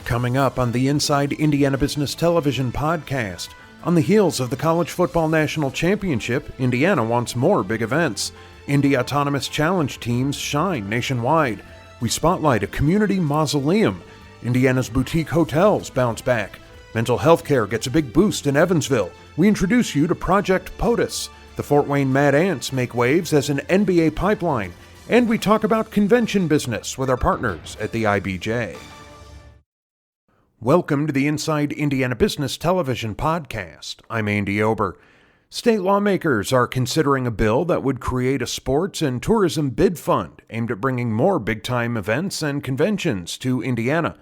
Coming up on the Inside Indiana Business Television podcast. On the heels of the College Football National Championship, Indiana wants more big events. Indy Autonomous Challenge teams shine nationwide. We spotlight a community mausoleum. Indiana's boutique hotels bounce back. Mental health care gets a big boost in Evansville. We introduce you to Project POTUS. The Fort Wayne Mad Ants make waves as an NBA pipeline. And we talk about convention business with our partners at the IBJ. Welcome to the Inside Indiana Business Television podcast. I'm Andy Ober. State lawmakers are considering a bill that would create a sports and tourism bid fund aimed at bringing more big-time events and conventions to Indiana.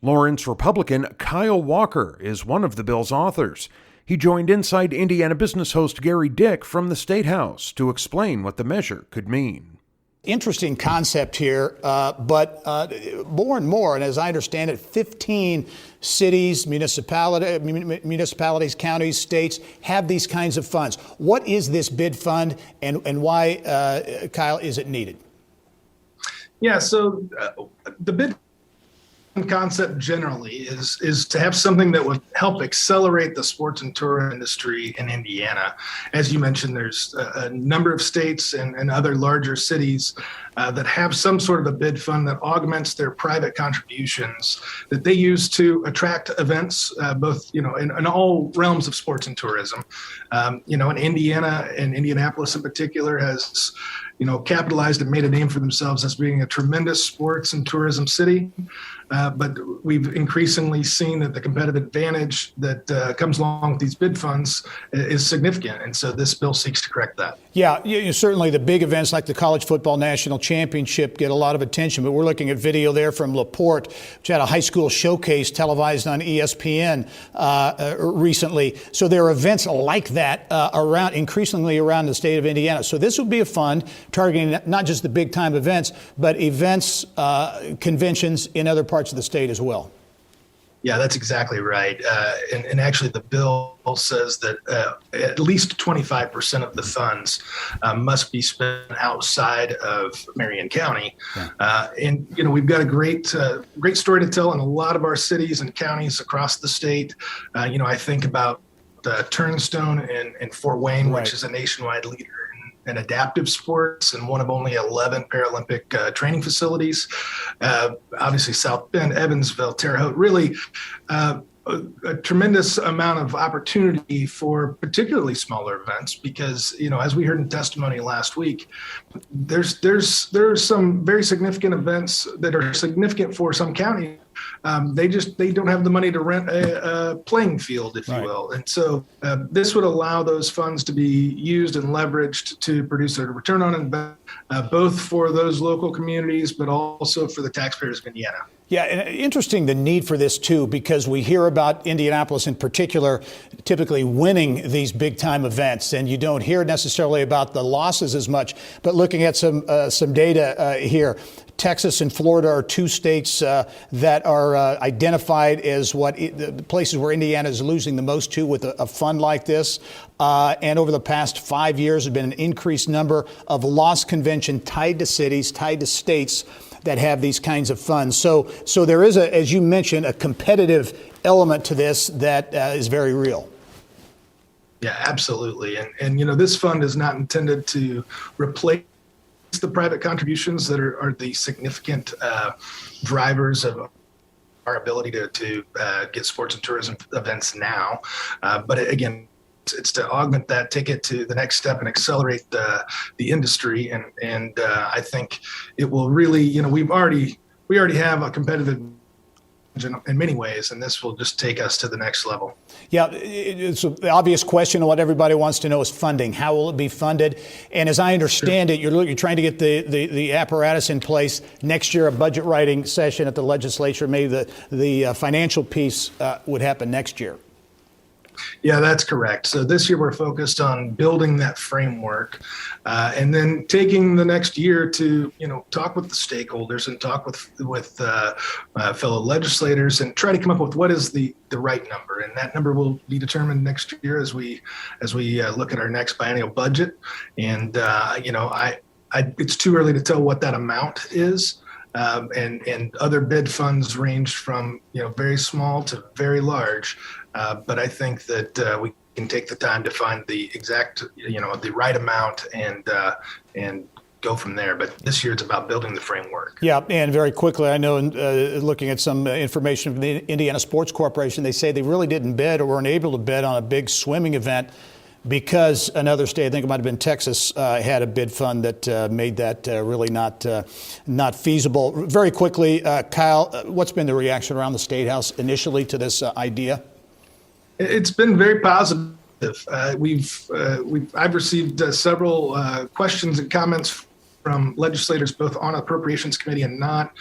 Lawrence Republican Kyle Walker is one of the bill's authors. He joined Inside Indiana Business host Gary Dick from the State House to explain what the measure could mean. Interesting concept here, but more and more, and as I understand it, 15 cities, municipalities, counties, states have these kinds of funds. What is this bid fund, and why, Kyle, is it needed? Yeah, so the bid concept generally is to have something that would help accelerate the sports and tourism industry in Indiana. As you mentioned, there's a number of states and other larger cities that have some sort of a bid fund that augments their private contributions that they use to attract events, both in all realms of sports and tourism. In Indiana and Indianapolis in particular has capitalized and made a name for themselves as being a tremendous sports and tourism city. But we've increasingly seen that the competitive advantage that comes along with these bid funds is significant. And so this bill seeks to correct that. Yeah, certainly the big events like the College Football National Championship get a lot of attention, but we're looking at video there from LaPorte, which had a high school showcase televised on ESPN recently. So there are events like that increasingly around the state of Indiana. So this would be a fund targeting not just the big time events, but events, conventions in other parts of the state as well. Yeah, that's exactly right. And actually the bill says that at least 25% of the funds must be spent outside of Marion County. Yeah. And we've got a great story to tell in a lot of our cities and counties across the state. I think about Turnstone in Fort Wayne, right, which is a nationwide leader in adaptive sports and one of only 11 Paralympic training facilities. Obviously, South Bend, Evansville, Terre Haute, really a tremendous amount of opportunity for particularly smaller events because, as we heard in testimony last week, there's some very significant events that are significant for some counties. They don't have the money to rent a playing field, if you will. And so this would allow those funds to be used and leveraged to produce a return on investment, both for those local communities, but also for the taxpayers of Indiana. Yeah, and interesting the need for this, too, because we hear about Indianapolis in particular typically winning these big-time events, and you don't hear necessarily about the losses as much. But looking at some data here, Texas and Florida are two states that are identified as the places where Indiana is losing the most to with a fund like this. And over the past 5 years, there's been an increased number of lost convention tied to cities, tied to states that have these kinds of funds. So there is, as you mentioned, a competitive element to this that is very real. Yeah, absolutely. And this fund is not intended to replace the private contributions that are the significant drivers of our ability to get sports and tourism events now. But again, it's to augment that, take it to the next step and accelerate the industry. And I think it will really, we already have a competitive in many ways, and this will just take us to the next level. Yeah, it's the obvious question. What everybody wants to know is funding. How will it be funded? And as I understand it, you're trying to get the apparatus in place next year. A budget writing session at the legislature, maybe the financial piece would happen next year. Yeah, that's correct. So this year we're focused on building that framework and then taking the next year to, talk with the stakeholders and talk with fellow legislators and try to come up with what is the right number. And that number will be determined next year as we look at our next biennial budget. And, it's too early to tell what that amount is. and other bid funds ranged from very small to very large. But I think that we can take the time to find the exact the right amount and go from there. But this year it's about building the framework. Yeah, and very quickly, I know looking at some information from the Indiana Sports Corporation, they say they really didn't bid or weren't able to bid on a big swimming event because another state, I think it might have been Texas, had a bid fund that made that really not feasible. Very quickly, Kyle, what's been the reaction around the State House initially to this idea? It's been very positive. I've received several questions and comments from legislators, both on Appropriations Committee and not,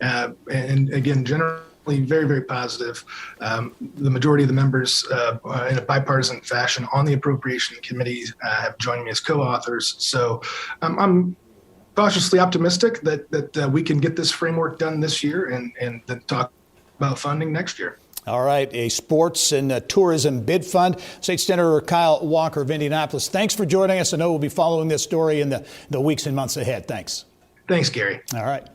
and again, generally very, very positive. The majority of the members in a bipartisan fashion on the Appropriation Committee have joined me as co-authors. So I'm cautiously optimistic that we can get this framework done this year and then talk about funding next year. All right, a sports and tourism bid fund. State Senator Kyle Walker of Indianapolis, thanks for joining us. I know we'll be following this story in the weeks and months ahead. Thanks. Thanks, Gary. All right.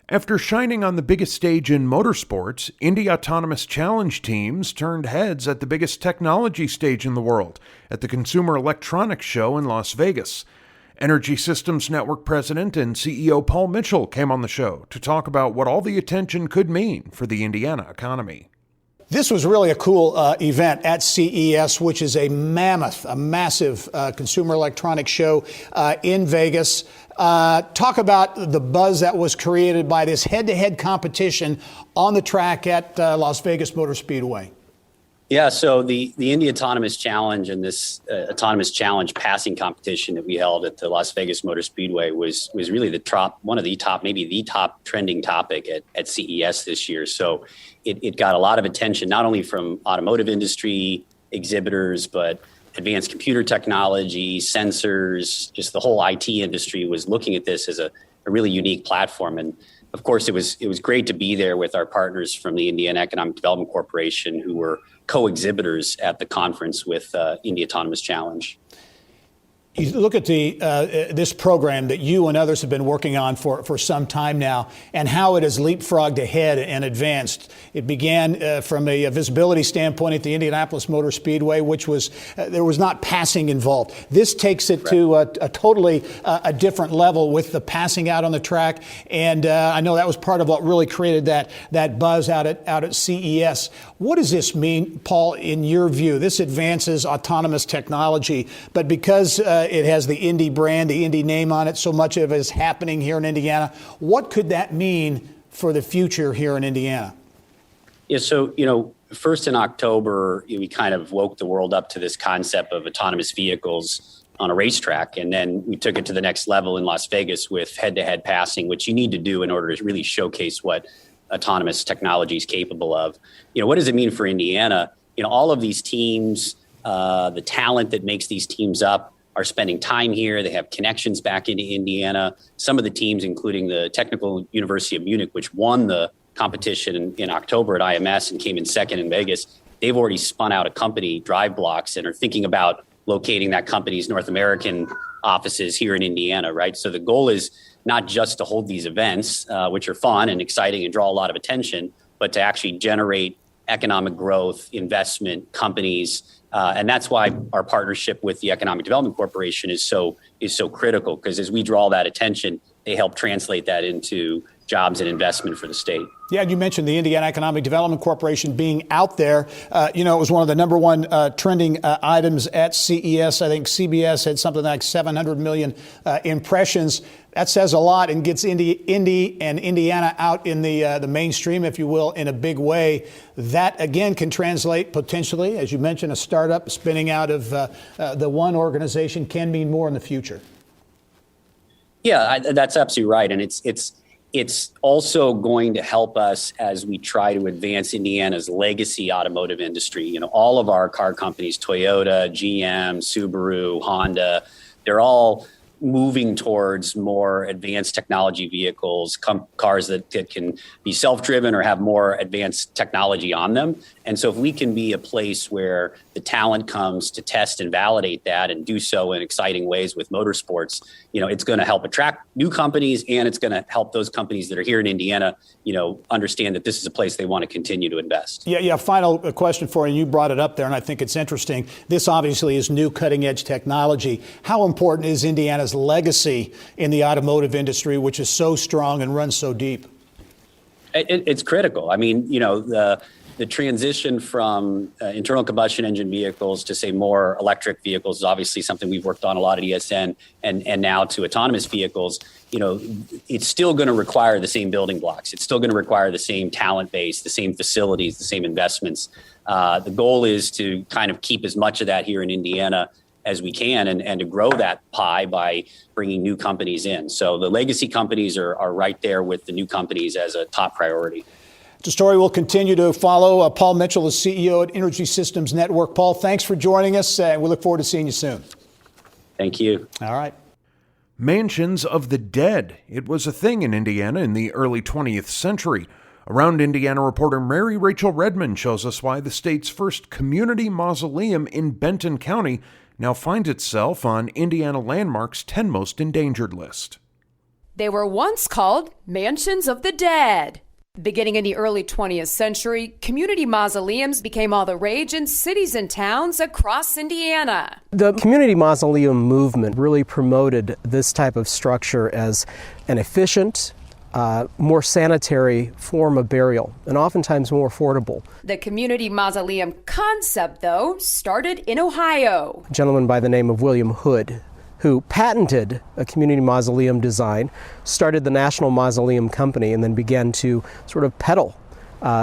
After shining on the biggest stage in motorsports, Indy Autonomous Challenge teams turned heads at the biggest technology stage in the world, at the Consumer Electronics Show in Las Vegas. Energy Systems Network President and CEO Paul Mitchell came on the show to talk about what all the attention could mean for the Indiana economy. This was really a cool event at CES, which is a massive consumer electronics show in Vegas. Talk about the buzz that was created by this head-to-head competition on the track at Las Vegas Motor Speedway. Yeah, so the Indy Autonomous Challenge and this Autonomous Challenge passing competition that we held at the Las Vegas Motor Speedway was really one of the top, maybe the top trending topic at CES this year. So it got a lot of attention, not only from automotive industry exhibitors, but advanced computer technology, sensors, just the whole IT industry was looking at this as a really unique platform. And of course, it was great to be there with our partners from the Indiana Economic Development Corporation, who were co-exhibitors at the conference with Indy Autonomous Challenge. You look at this program that you and others have been working on for some time now, and how it has leapfrogged ahead and advanced. It began from a visibility standpoint at the Indianapolis Motor Speedway, which was there was not passing involved. This takes it to a totally different level with the passing out on the track, and I know that was part of what really created that buzz out at CES. What does this mean, Paul, in your view? This advances autonomous technology, but because it has the Indy brand, the Indy name on it, so much of it is happening here in Indiana. What could that mean for the future here in Indiana? Yeah, so, first in October, we kind of woke the world up to this concept of autonomous vehicles on a racetrack. And then we took it to the next level in Las Vegas with head-to-head passing, which you need to do in order to really showcase what autonomous technology is capable of. What does it mean for Indiana? All of these teams, the talent that makes these teams up, are spending time here. They have connections back into Indiana. Some of the teams, including the Technical University of Munich, which won the competition in October at IMS and came in second in Vegas, they've already spun out a company, Drive Blocks, and are thinking about locating that company's North American offices here in Indiana, right? So the goal is not just to hold these events, which are fun and exciting and draw a lot of attention, but to actually generate economic growth, investment, companies. And that's why our partnership with the Economic Development Corporation is so critical, because as we draw that attention, they help translate that into jobs and investment for the state. Yeah, you mentioned the Indiana Economic Development Corporation being out there. It was one of the number one trending items at CES. I think CBS had something like 700 million impressions. That says a lot and gets Indy and Indiana out in the mainstream, if you will, in a big way. That, again, can translate potentially, as you mentioned, a startup spinning out of the one organization can mean more in the future. Yeah, that's absolutely right. And it's also going to help us as we try to advance Indiana's legacy automotive industry. All of our car companies, Toyota, GM, Subaru, Honda, they're all moving towards more advanced technology vehicles, cars that can be self-driven or have more advanced technology on them. And so if we can be a place where the talent comes to test and validate that and do so in exciting ways with motorsports, it's going to help attract new companies, and it's going to help those companies that are here in Indiana, understand that this is a place they want to continue to invest. Yeah. Final question for you. You brought it up there, and I think it's interesting. This obviously is new cutting-edge technology. How important is Indiana's legacy in the automotive industry, which is so strong and runs so deep? It's critical. I mean, the transition from internal combustion engine vehicles to, say, more electric vehicles is obviously something we've worked on a lot at ESN, and now to autonomous vehicles. It's still going to require the same building blocks. It's still going to require the same talent base, the same facilities, the same investments. The goal is to kind of keep as much of that here in Indiana as we can, and to grow that pie by bringing new companies in. So the legacy companies are right there with the new companies as a top priority. The story will continue to follow. Paul Mitchell is CEO at Energy Systems Network. Paul, thanks for joining us, and we look forward to seeing you soon. Thank you. All right. Mansions of the dead. It was a thing in Indiana in the early 20th century. Around Indiana reporter Mary Rachel Redmond shows us why the state's first community mausoleum in Benton County now finds itself on Indiana Landmark's 10 most endangered list. They were once called Mansions of the Dead. Beginning in the early 20th century, community mausoleums became all the rage in cities and towns across Indiana. The community mausoleum movement really promoted this type of structure as an efficient, more sanitary form of burial, and oftentimes more affordable. The community mausoleum concept, though, started in Ohio. A gentleman by the name of William Hood, who patented a community mausoleum design, started the National Mausoleum Company, and then began to sort of peddle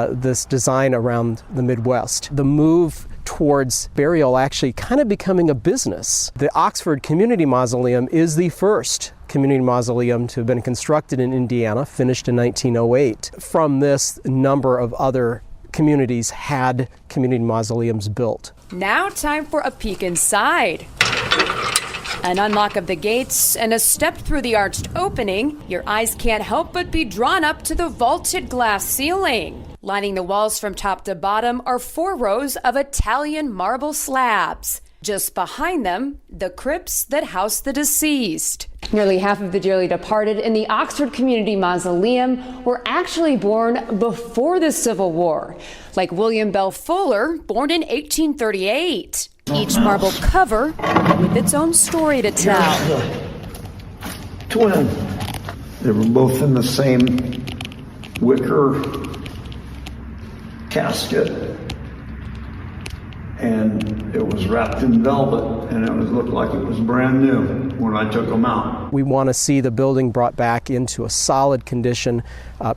this design around the Midwest. The move towards burial actually kind of becoming a business. The Oxford Community Mausoleum is the first community mausoleum to have been constructed in Indiana, finished in 1908. From this, a number of other communities had community mausoleums built. Now time for a peek inside. An unlock of the gates and a step through the arched opening, your eyes can't help but be drawn up to the vaulted glass ceiling. Lining the walls from top to bottom are 4 rows of Italian marble slabs. Just behind them, the crypts that house the deceased. Nearly half of the dearly departed in the Oxford Community Mausoleum were actually born before the Civil War, like William Bell Fuller, born in 1838. Each marble cover with its own story to tell. The twin. They were both in the same wicker casket, and it was wrapped in velvet, and it looked like it was brand new when I took them out. We want to see the building brought back into a solid condition,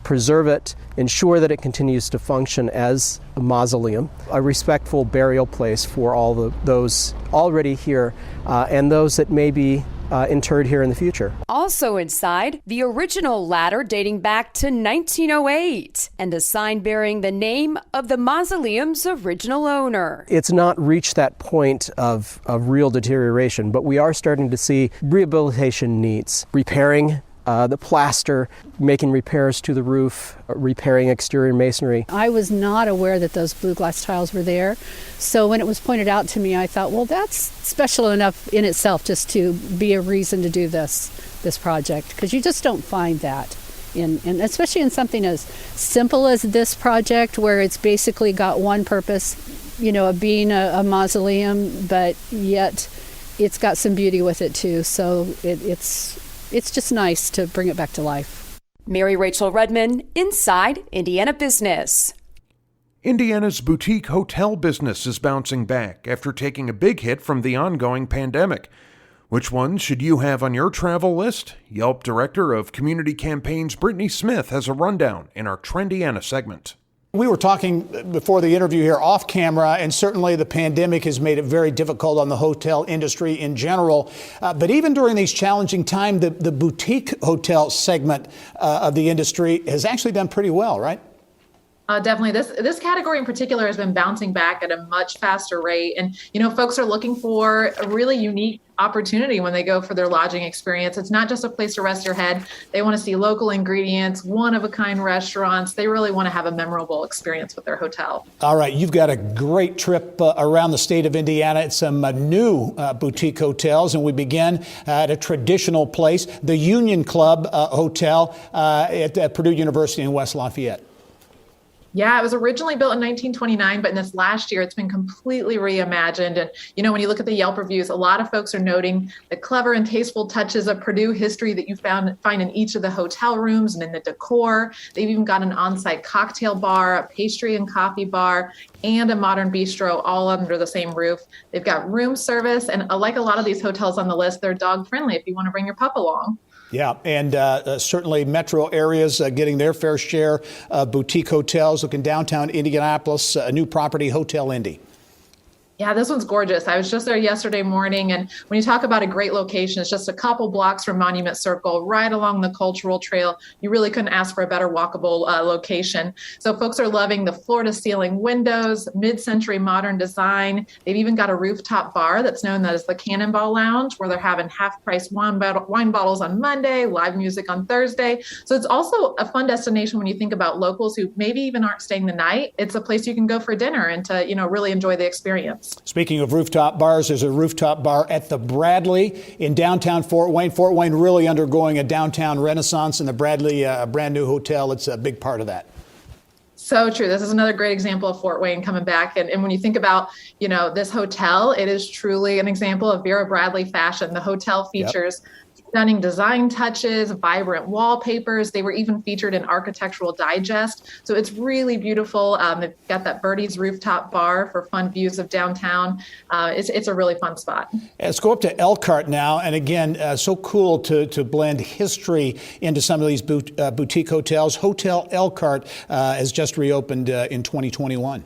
preserve it, ensure that it continues to function as a mausoleum, a respectful burial place for all those already here and those that may be interred here in the future. Also inside, the original ladder dating back to 1908 and a sign bearing the name of the mausoleum's original owner. It's not reached that point of real deterioration, but we are starting to see rehabilitation needs, repairing the plaster, making repairs to the roof, repairing exterior masonry. I was not aware that those blue glass tiles were there. So when it was pointed out to me, I thought, well, that's special enough in itself just to be a reason to do this project, because you just don't find that. And especially in something as simple as this project, where it's basically got one purpose, of being a mausoleum, but yet it's got some beauty with it too. So it's just nice to bring it back to life. Mary Rachel Redmond, Inside Indiana Business. Indiana's boutique hotel business is bouncing back after taking a big hit from the ongoing pandemic. Which ones should you have on your travel list? Yelp Director of Community Campaigns Brittany Smith has a rundown in our Trendiana segment. We were talking before the interview here off camera, and certainly the pandemic has made it very difficult on the hotel industry in general. But even during these challenging times, the boutique hotel segment of the industry has actually done pretty well, right? Definitely. This category in particular has been bouncing back at a much faster rate. And, folks are looking for a really unique opportunity when they go for their lodging experience. It's not just a place to rest your head. They want to see local ingredients, one-of-a-kind restaurants. They really want to have a memorable experience with their hotel. All right. You've got a great trip around the state of Indiana at some new boutique hotels. And we begin at a traditional place, the Union Club Hotel at Purdue University in West Lafayette. Yeah, it was originally built in 1929, but in this last year, it's been completely reimagined. And, when you look at the Yelp reviews, a lot of folks are noting the clever and tasteful touches of Purdue history that you find in each of the hotel rooms and in the decor. They've even got an on-site cocktail bar, a pastry and coffee bar, and a modern bistro all under the same roof. They've got room service, and like a lot of these hotels on the list, they're dog friendly if you want to bring your pup along. Yeah, and certainly metro areas getting their fair share of boutique hotels. Looking downtown Indianapolis, a new property, Hotel Indy. Yeah, this one's gorgeous. I was just there yesterday morning, and when you talk about a great location, it's just a couple blocks from Monument Circle, right along the cultural trail. You really couldn't ask for a better walkable location. So folks are loving the floor-to-ceiling windows, mid-century modern design. They've even got a rooftop bar that's known as the Cannonball Lounge, where they're having half-price wine bottles on Monday, live music on Thursday. So it's also a fun destination when you think about locals who maybe even aren't staying the night. It's a place you can go for dinner and to, really enjoy the experience. Speaking of rooftop bars, there's a rooftop bar at the Bradley in downtown Fort Wayne. Fort Wayne really undergoing a downtown renaissance, and the Bradley, a brand new hotel, it's a big part of that. So true. This is another great example of Fort Wayne coming back. And when you think about, this hotel, it is truly an example of Vera Bradley fashion. The hotel features stunning design touches, vibrant wallpapers. They were even featured in Architectural Digest. So it's really beautiful. They've got that Birdie's rooftop bar for fun views of downtown. It's a really fun spot. Let's go up to Elkhart now. And again, so cool to blend history into some of these boutique hotels. Hotel Elkhart has just reopened in 2021.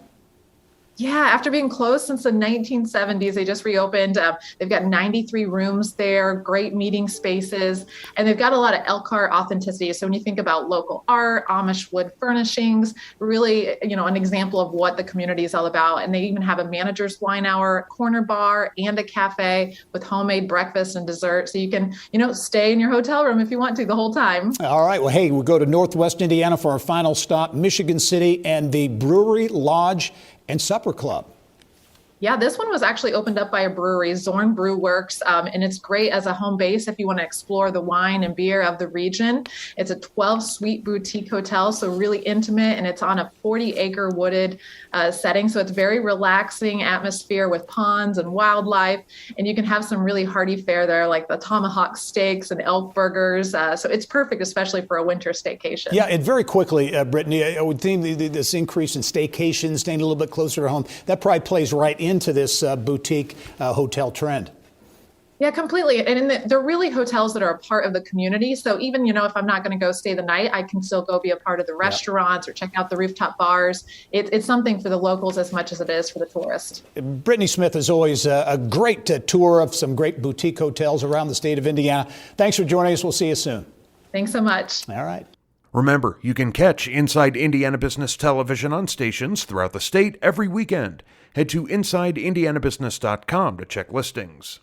Yeah, after being closed since the 1970s, they just reopened. They've got 93 rooms there, great meeting spaces, and they've got a lot of Elkhart authenticity. So when you think about local art, Amish wood furnishings, really, an example of what the community is all about. And they even have a manager's wine hour, corner bar, and a cafe with homemade breakfast and dessert. So you can, stay in your hotel room if you want to the whole time. All right. Well, hey, we'll go to Northwest Indiana for our final stop, Michigan City and the Brewery, Lodge, and Supper Club. Yeah, this one was actually opened up by a brewery, Zorn Brew Works, and it's great as a home base if you want to explore the wine and beer of the region. It's a 12-suite boutique hotel, so really intimate, and it's on a 40-acre wooded setting, so it's very relaxing atmosphere with ponds and wildlife, and you can have some really hearty fare there, like the tomahawk steaks and elk burgers, so it's perfect, especially for a winter staycation. Yeah, and very quickly, Brittany, I would think this increase in staycation, staying a little bit closer to home, that probably plays right into this boutique hotel trend. Yeah, completely. And they're really hotels that are a part of the community. So even, if I'm not going to go stay the night, I can still go be a part of the restaurants or check out the rooftop bars. It's something for the locals as much as it is for the tourist. Brittany Smith, is always a great tour of some great boutique hotels around the state of Indiana. Thanks for joining us. We'll see you soon. Thanks so much. All right. Remember, you can catch Inside Indiana Business Television on stations throughout the state every weekend. Head to InsideIndianaBusiness.com to check listings.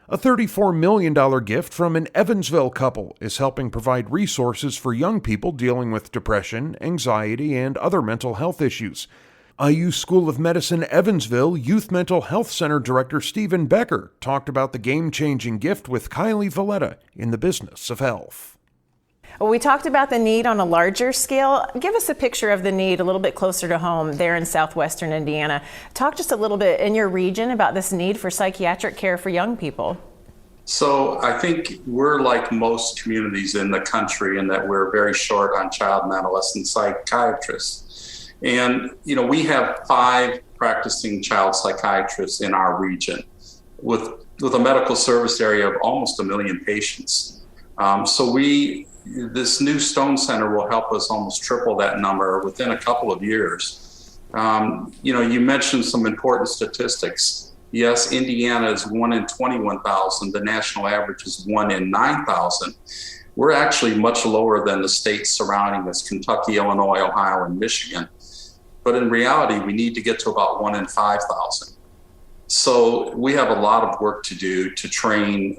A $34 million gift from an Evansville couple is helping provide resources for young people dealing with depression, anxiety, and other mental health issues. IU School of Medicine Evansville Youth Mental Health Center Director Stephen Becker talked about the game-changing gift with Kylie Valletta in the business of health. Well, we talked about the need on a larger scale. Give us a picture of the need a little bit closer to home there in southwestern Indiana. Talk just a little bit in your region about this need for psychiatric care for young people. So I think we're like most communities in the country in that we're very short on child and adolescent psychiatrists. And, we have 5 practicing child psychiatrists in our region with a medical service area of almost 1 million patients. This new Stone Center will help us almost triple that number within a couple of years. You mentioned some important statistics. Yes, Indiana is 1 in 21,000. The national average is 1 in 9,000. We're actually much lower than the states surrounding us, Kentucky, Illinois, Ohio, and Michigan. But in reality, we need to get to about 1 in 5,000. So we have a lot of work to do to train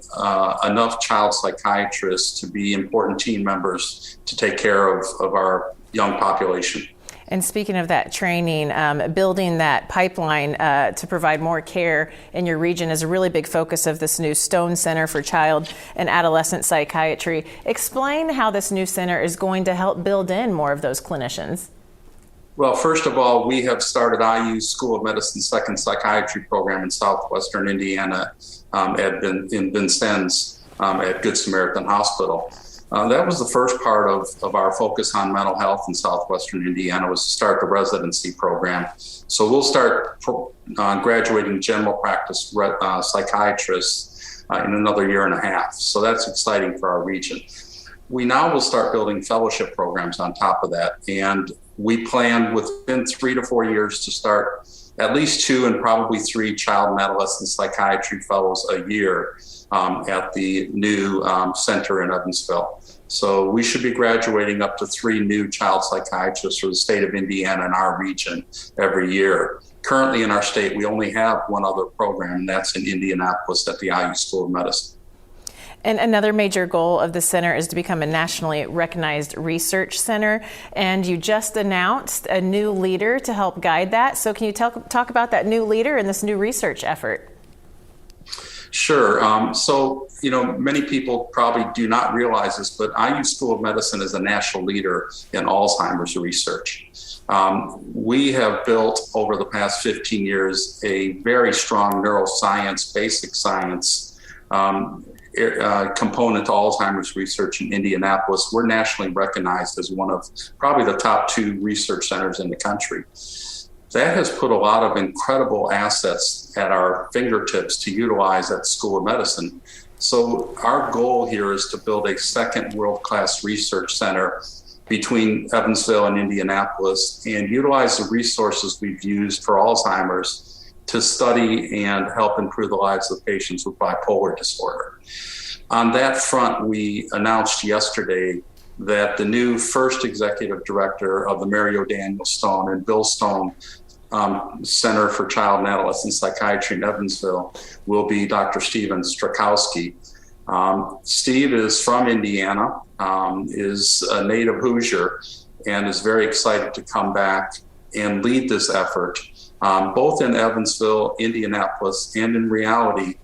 enough child psychiatrists to be important team members to take care of our young population. And speaking of that training, building that pipeline to provide more care in your region is a really big focus of this new Stone Center for Child and Adolescent Psychiatry. Explain how this new center is going to help build in more of those clinicians. Well, first of all, we have started IU's School of Medicine Second Psychiatry program in southwestern Indiana in Vincennes at Good Samaritan Hospital. That was the first part of our focus on mental health in southwestern Indiana, was to start the residency program. So we'll start graduating general practice psychiatrists in another year and a half. So that's exciting for our region. We now will start building fellowship programs on top of that. And we plan within 3 to 4 years to start at least 2 and probably 3 child and adolescent psychiatry fellows a year at the new center in Evansville. So we should be graduating up to 3 new child psychiatrists for the state of Indiana and our region every year. Currently in our state, we only have one other program, and that's in Indianapolis at the IU School of Medicine. And another major goal of the center is to become a nationally recognized research center. And you just announced a new leader to help guide that. So can you talk about that new leader and this new research effort? Sure. Many people probably do not realize this, but IU School of Medicine is a national leader in Alzheimer's research. We have built over the past 15 years a very strong neuroscience, basic science component to Alzheimer's research in Indianapolis. We're nationally recognized as one of probably the top 2 research centers in the country. That has put a lot of incredible assets at our fingertips to utilize at the School of Medicine. So our goal here is to build a second world-class research center between Evansville and Indianapolis and utilize the resources we've used for Alzheimer's to study and help improve the lives of patients with bipolar disorder. On that front, we announced yesterday that the new first executive director of the Mary O'Daniel Stone and Bill Stone Center for Child and Adolescent Psychiatry in Evansville will be Dr. Steven Strakowski. Steve is from Indiana, is a native Hoosier, and is very excited to come back and lead this effort, both in Evansville, Indianapolis, and in reality,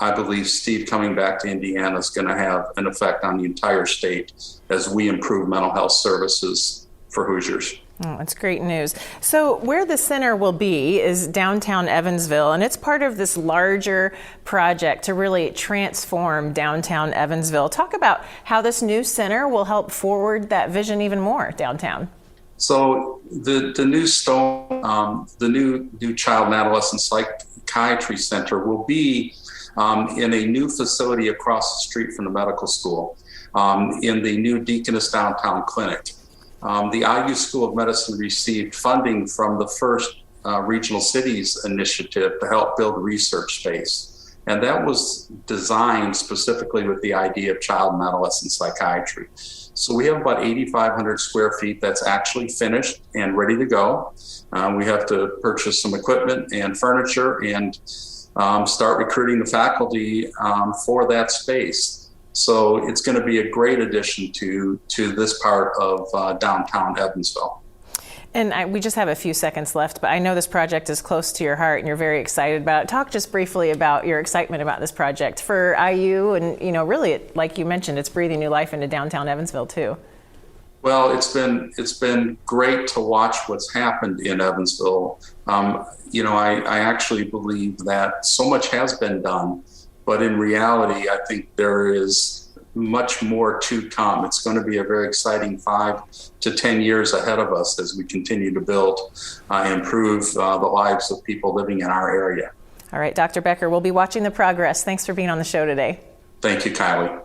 I believe Steve coming back to Indiana is going to have an effect on the entire state as we improve mental health services for Hoosiers. Oh, that's great news. So where the center will be is downtown Evansville, and it's part of this larger project to really transform downtown Evansville. Talk about how this new center will help forward that vision even more downtown. So the new Stone, the new Child and Adolescent Psychiatry Center will be in a new facility across the street from the medical school, in the new Deaconess Downtown Clinic. The IU School of Medicine received funding from the first Regional Cities initiative to help build research space. And that was designed specifically with the idea of child and adolescent psychiatry. So we have about 8,500 square feet that's actually finished and ready to go. We have to purchase some equipment and furniture and start recruiting the faculty for that space. So it's going to be a great addition to this part of downtown Evansville. And we just have a few seconds left, but I know this project is close to your heart and you're very excited about it. Talk just briefly about your excitement about this project for IU and, really, like you mentioned, it's breathing new life into downtown Evansville too. Well, it's been great to watch what's happened in Evansville. I actually believe that so much has been done, but in reality, I think there is much more to come. It's going to be a very exciting 5 to 10 years ahead of us as we continue to build and improve the lives of people living in our area. All right, Dr. Becker, we'll be watching the progress. Thanks for being on the show today. Thank you, Kylie.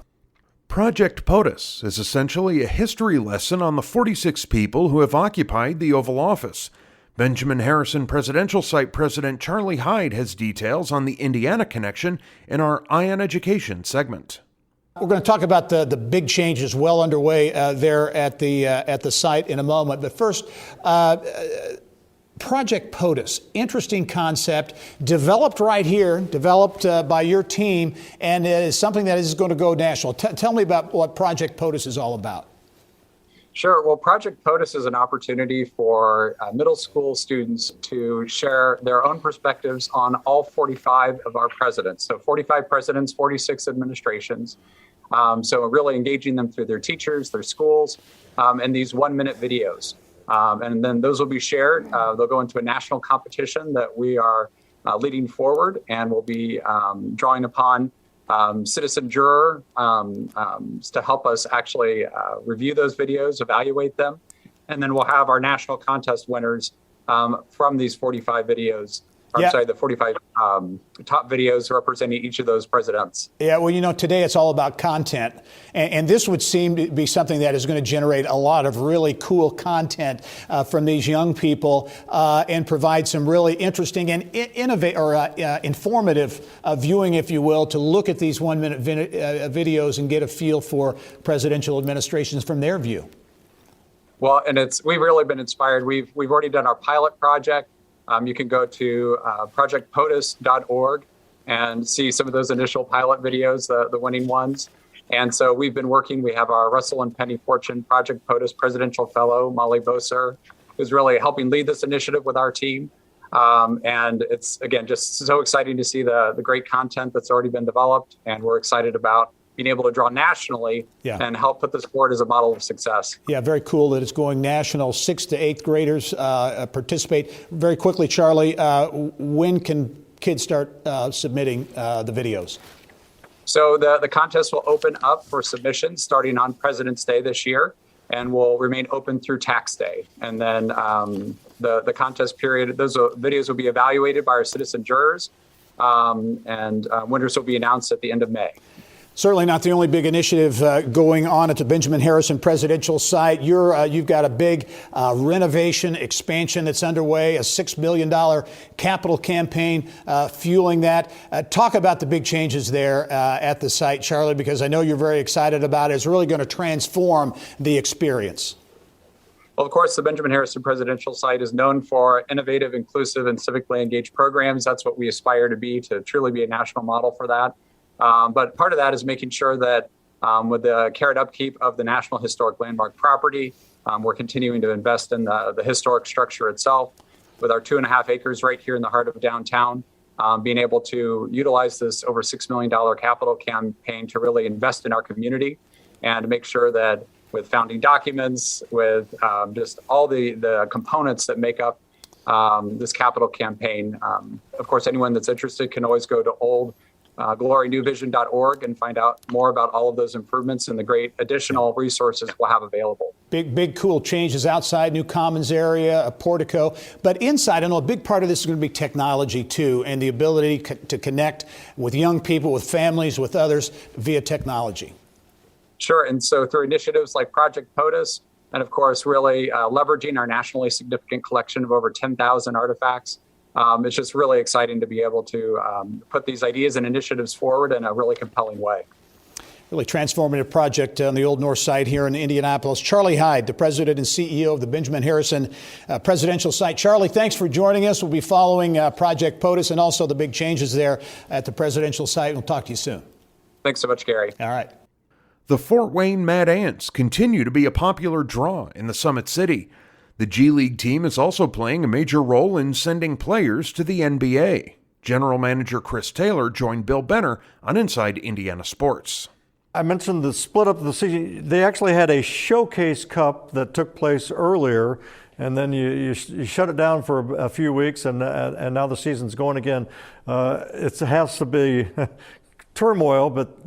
Project POTUS is essentially a history lesson on the 46 people who have occupied the Oval Office. Benjamin Harrison Presidential Site President Charlie Hyde has details on the Indiana connection in our Eye on Education segment. We're going to talk about the big changes well underway there at the site in a moment. But first, Project POTUS, interesting concept, developed right here, developed by your team, and it is something that is going to go national. Tell me about what Project POTUS is all about. Sure. Well, Project POTUS is an opportunity for middle school students to share their own perspectives on all 45 of our presidents. So 45 presidents, 46 administrations. So really engaging them through their teachers, their schools, and these 1-minute videos. And then those will be shared. They'll go into a national competition that we are leading forward, and we'll be drawing upon citizen juror to help us actually review those videos, evaluate them, and then we'll have our national contest winners from these 45 videos. The 45 top videos representing each of those presidents. Yeah, well, today it's all about content. And this would seem to be something that is going to generate a lot of really cool content from these young people and provide some really interesting and informative viewing, if you will, to look at these 1-minute videos and get a feel for presidential administrations from their view. Well, and we've really been inspired. We've already done our pilot project. You can go to projectpotus.org and see some of those initial pilot videos, the winning ones. And so we've been working. We have our Russell and Penny Fortune Project POTUS Presidential Fellow, Molly Boser, who's really helping lead this initiative with our team. And it's, again, just so exciting to see the great content that's already been developed. And we're excited about being able to draw nationally and help put this forward as a model of success. Yeah, very cool that it's going national. 6th to 8th graders participate. Very quickly, Charlie, when can kids start submitting the videos? So the contest will open up for submissions starting on President's Day this year and will remain open through tax day. And then the contest period, those videos will be evaluated by our citizen jurors, and winners will be announced at the end of May. Certainly not the only big initiative going on at the Benjamin Harrison presidential site. You've got a big renovation expansion that's underway, a $6 million capital campaign fueling that. Talk about the big changes there at the site, Charlie, because I know you're very excited about it. It's really going to transform the experience. Well, of course, the Benjamin Harrison presidential site is known for innovative, inclusive, and civically engaged programs. That's what we aspire to be, to truly be a national model for that. But part of that is making sure that with the care and upkeep of the National Historic Landmark property, we're continuing to invest in the historic structure itself with our 2.5 acres right here in the heart of downtown, being able to utilize this over $6 million capital campaign to really invest in our community and to make sure that with founding documents, with just all the components that make up this capital campaign. Of course, anyone that's interested can always go to glorynewvision.org and find out more about all of those improvements and the great additional resources we'll have available. Big, cool changes outside, new commons area, a portico. But inside, I know a big part of this is going to be technology, too, and the ability to connect with young people, with families, with others via technology. Sure. And so through initiatives like Project POTUS, and of course, really leveraging our nationally significant collection of over 10,000 artifacts, it's just really exciting to be able to put these ideas and initiatives forward in a really compelling way. Really transformative project on the Old North Side here in Indianapolis. Charlie Hyde, the president and CEO of the Benjamin Harrison presidential site. Charlie, thanks for joining us. We'll be following Project POTUS and also the big changes there at the presidential site. We'll talk to you soon. Thanks so much, Gary. All right. The Fort Wayne Mad Ants continue to be a popular draw in the Summit City. The G League team is also playing a major role in sending players to the NBA. General Manager Chris Taylor joined Bill Benner on Inside Indiana Sports. I mentioned the split up of the season. They actually had a showcase cup that took place earlier, and then you shut it down for a few weeks, and now the season's going again. It has to be turmoil, but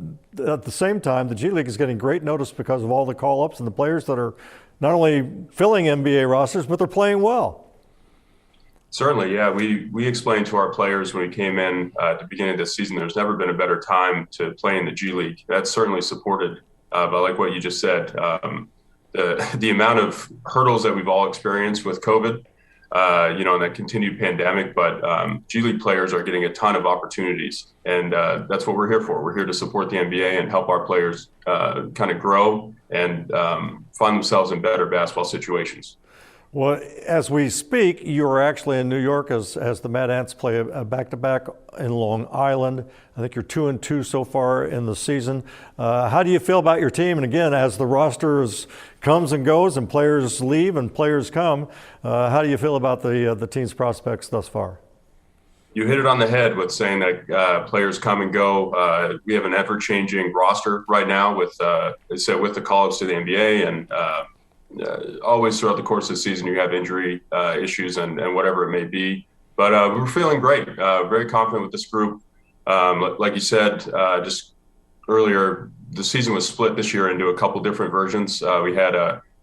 at the same time, the G League is getting great notice because of all the call-ups and the players that are not only filling NBA rosters, but they're playing well. Certainly, yeah. We explained to our players when we came in at the beginning of this season, there's never been a better time to play in the G League. That's certainly supported by like what you just said. The amount of hurdles that we've all experienced with COVID in that continued pandemic, but G League players are getting a ton of opportunities, and that's what we're here for. We're here to support the NBA and help our players kind of grow and find themselves in better basketball situations. Well, as we speak, you're actually in New York as the Mad Ants play a back-to-back in Long Island. I think you're 2-2 so far in the season. How do you feel about your team? And again, as the roster comes and goes and players leave and players come, how do you feel about the team's prospects thus far? You hit it on the head with saying that players come and go. We have an ever-changing roster right now with the calls to the NBA, and always throughout the course of the season you have injury issues and whatever it may be. But we're feeling great, very confident with this group. Like you said just earlier, the season was split this year into a couple different versions. We had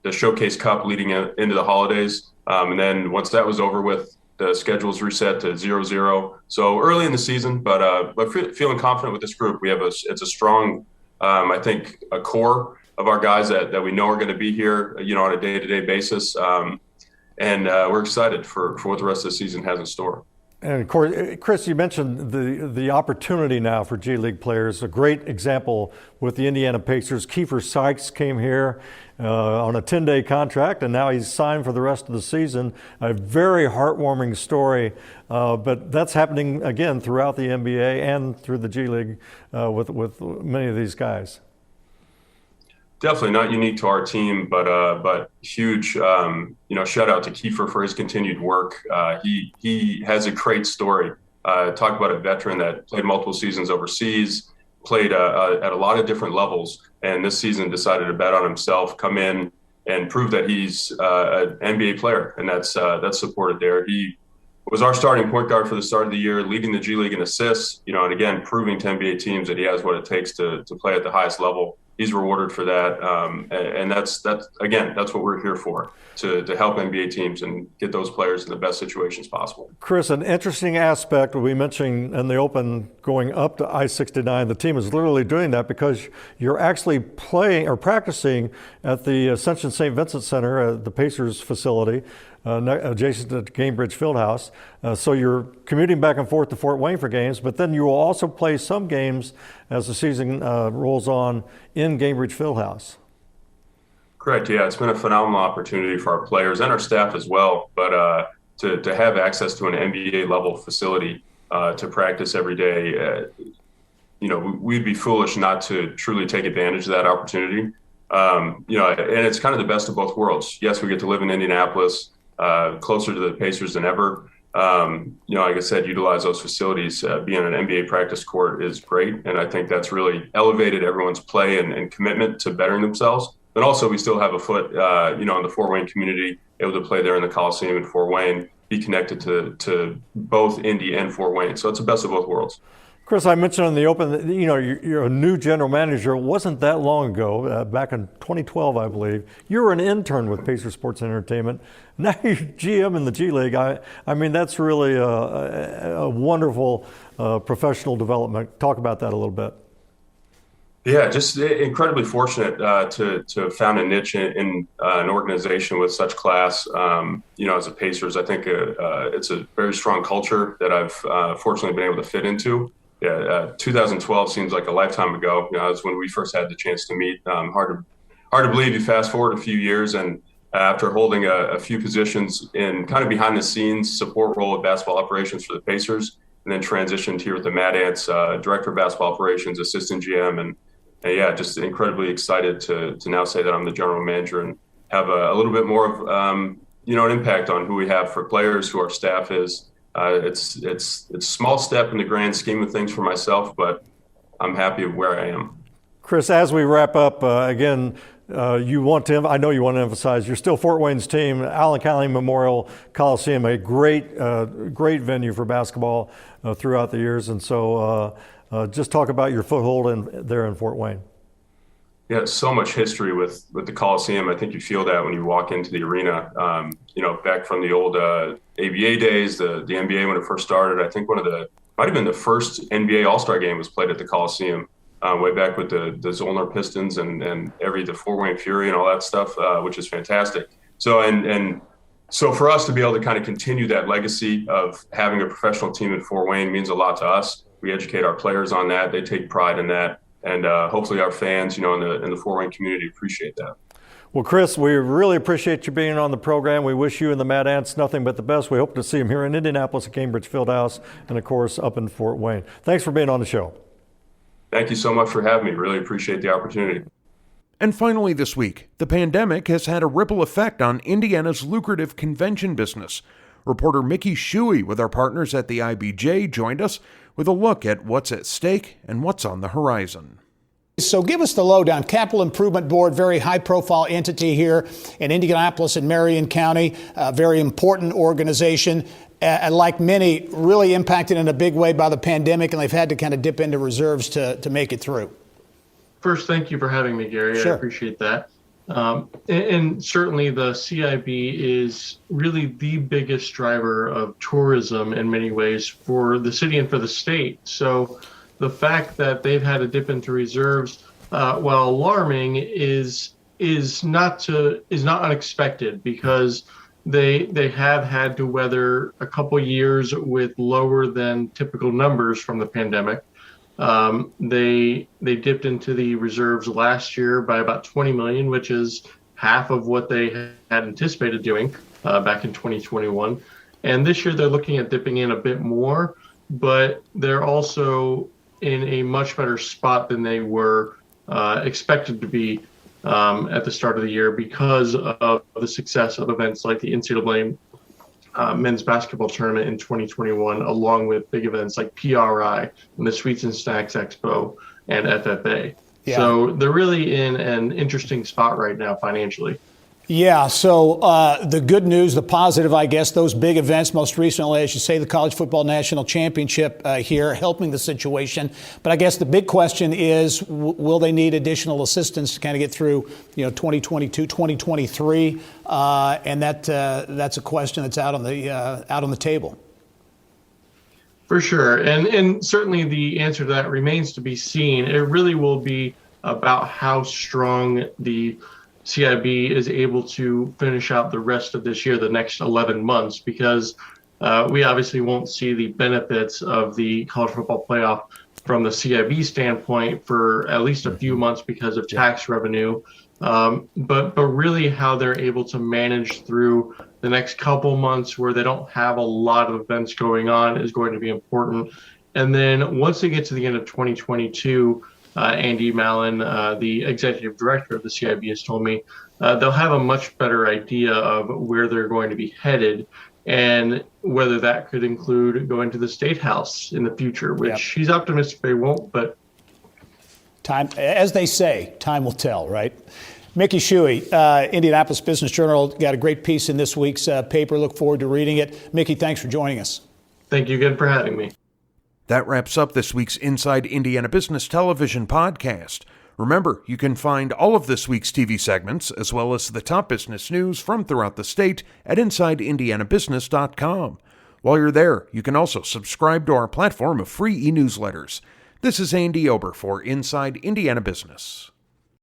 the Showcase Cup leading into the holidays, and then once that was over with, the schedule's reset to 0-0. So early in the season, but feeling confident with this group. We have it's a strong, I think, a core of our guys that we know are going to be here, on a day-to-day basis. And we're excited for what the rest of the season has in store. And of course, Chris, you mentioned the opportunity now for G League players. A great example with the Indiana Pacers. Kiefer Sykes came here on a 10-day contract, and now he's signed for the rest of the season. A very heartwarming story, but that's happening again throughout the NBA and through the G League with many of these guys. Definitely not unique to our team, but huge, shout out to Kiefer for his continued work. He has a great story. Talk about a veteran that played multiple seasons overseas, played at a lot of different levels, and this season decided to bet on himself, come in and prove that he's an NBA player, and that's supported there. He was our starting point guard for the start of the year, leading the G League in assists, and again, proving to NBA teams that he has what it takes to play at the highest level. He's rewarded for that, and that's what we're here for, to help NBA teams and get those players in the best situations possible. Chris, an interesting aspect we mentioned in the Open going up to I-69, the team is literally doing that because you're actually playing or practicing at the Ascension St. Vincent Center, the Pacers facility, adjacent to Gainbridge Fieldhouse. So you're commuting back and forth to Fort Wayne for games, but then you will also play some games as the season rolls on in Gainbridge Fieldhouse. Correct. Yeah, it's been a phenomenal opportunity for our players and our staff as well. But to have access to an NBA level facility to practice every day, we'd be foolish not to truly take advantage of that opportunity. And it's kind of the best of both worlds. Yes, we get to live in Indianapolis, closer to the Pacers than ever. Like I said, utilize those facilities. Being an NBA practice court is great, and I think that's really elevated everyone's play and commitment to bettering themselves. But also, we still have a foot, in the Fort Wayne community, able to play there in the Coliseum in Fort Wayne, be connected to both Indy and Fort Wayne. So it's the best of both worlds. Chris, I mentioned in the Open that, you're a new general manager. It wasn't that long ago, back in 2012, I believe. You were an intern with Pacers Sports Entertainment. Now you're GM in the G League. I mean, that's really a wonderful professional development. Talk about that a little bit. Yeah, just incredibly fortunate to have found a niche in an organization with such class. As a Pacers, I think it's a very strong culture that I've fortunately been able to fit into. Yeah, 2012 seems like a lifetime ago. That was when we first had the chance to meet. Hard to believe you fast forward a few years, and after holding a few positions in kind of behind the scenes support role of basketball operations for the Pacers, and then transitioned here with the Mad Ants, director of basketball operations, assistant GM, and just incredibly excited to now say that I'm the general manager and have a little bit more of an impact on who we have for players, who our staff is. It's a small step in the grand scheme of things for myself, but I'm happy where I am. Chris, as we wrap up, again, I know you want to emphasize you're still Fort Wayne's team. Allen County Memorial Coliseum, a great venue for basketball throughout the years, and so just talk about your foothold there in Fort Wayne. Yeah, so much history with the Coliseum. I think you feel that when you walk into the arena. Back from the old ABA days, the NBA when it first started. I think might have been the first NBA All-Star game was played at the Coliseum way back with the Zollner Pistons and the Fort Wayne Fury and all that stuff, which is fantastic. So and So for us to be able to kind of continue that legacy of having a professional team in Fort Wayne means a lot to us. We educate our players on that. They take pride in that. And hopefully our fans, in the Fort Wayne community appreciate that. Well, Chris, we really appreciate you being on the program. We wish you and the Mad Ants nothing but the best. We hope to see them here in Indianapolis at Cambridge Fieldhouse and, of course, up in Fort Wayne. Thanks for being on the show. Thank you so much for having me. Really appreciate the opportunity. And finally this week, the pandemic has had a ripple effect on Indiana's lucrative convention business. Reporter Mickey Shuey with our partners at the IBJ joined us with a look at what's at stake and what's on the horizon. So give us the lowdown. Capital Improvement Board, very high-profile entity here in Indianapolis and Marion County, a very important organization. Like many, really impacted in a big way by the pandemic, and they've had to kind of dip into reserves to make it through. First, thank you for having me, Gary. Sure. I appreciate that. And certainly the CIB is really the biggest driver of tourism in many ways for the city and for the state. So the fact that they've had to dip into reserves, while alarming, is not unexpected, because they have had to weather a couple years with lower than typical numbers from the pandemic. They dipped into the reserves last year by about 20 million, which is half of what they had anticipated doing back in 2021. And this year they're looking at dipping in a bit more, but they're also in a much better spot than they were expected to be at the start of the year, because of the success of events like the NCAA men's basketball tournament in 2021, along with big events like PRI and the Sweets and Snacks Expo and FFA. Yeah. So they're really in an interesting spot right now financially. Yeah, so the good news, the positive, I guess, those big events, most recently, as you say, the College Football National Championship here, helping the situation. But I guess the big question is, will they need additional assistance to kind of get through, 2022, 2023? And that's a question that's out on the table. For sure. And certainly the answer to that remains to be seen. It really will be about how strong the CIB is able to finish out the rest of this year, the next 11 months, because we obviously won't see the benefits of the college football playoff from the CIB standpoint for at least a few months because of tax revenue. But really how they're able to manage through the next couple months where they don't have a lot of events going on is going to be important. And then once they get to the end of 2022, Andy Mallon, the executive director of the CIB, has told me they'll have a much better idea of where they're going to be headed, and whether that could include going to the State House in the future, which he's optimistic they won't, but time, as they say, time will tell, right? Mickey Shuey, Indianapolis Business Journal, got a great piece in this week's paper. Look forward to reading it. Mickey, thanks for joining us. Thank you again for having me. That wraps up this week's Inside Indiana Business Television podcast. Remember, you can find all of this week's TV segments, as well as the top business news from throughout the state, at InsideIndianaBusiness.com. While you're there, you can also subscribe to our platform of free e-newsletters. This is Andy Ober for Inside Indiana Business.